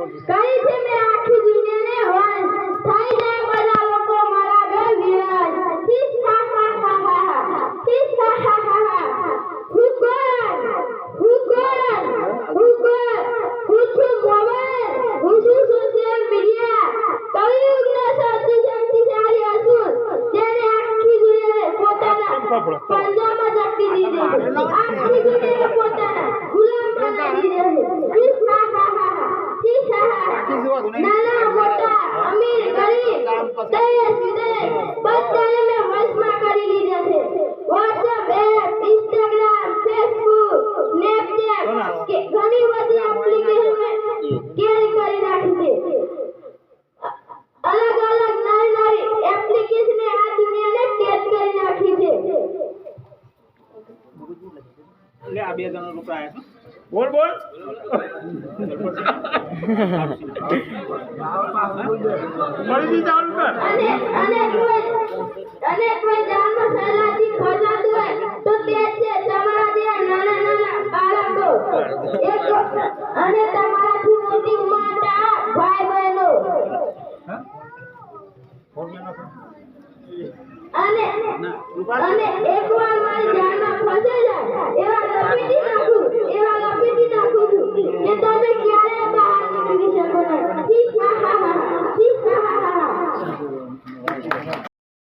કઈ છે મે આખી દુનિયાને વાસ થઈ જાય બધા લોકો મારા ઘર વિરાજ હિસ હા હા હા હા હિસ હા હા હા હા હુકર હુછું મોબાઈલ હુછું સોશિયલ મીડિયા કળિયુગના સૌથી શક્તિશાળી અસુર જેને આખી દુનિયાને પોતાના પંજામાં જકડી દીધી આખી દુનિયાને પોતાના ગુલામ બનાવી દીધી હિસ હા હા હા હિસ હા હા નાના મોટા અમીર ગરીબ દેશ વિદેશ બધાને મેં વશમાં કરી લીધા છે WhatsApp app Instagram Facebook Snapchat કે ઘણી બધી એપ્લિકેશન મેં કેરી કરી નાખી છે અલગ અલગ નવી એપ્લિકેશન આ દુનિયાને કેદ કરી નાખી છે લે આ બે જણા લોકો આયા છે બોલ બોલ મળી ચાલુ કર અને કોઈ જાણો સહેલાથી ખોજાતું હોય તો તે છે તમારા જેવા નાના નાના બાળકો અને તમારાથી મોટી ઉંમરના ભાઈ બહેનો અને એકવાર મારી જાનમાં ફસે જાય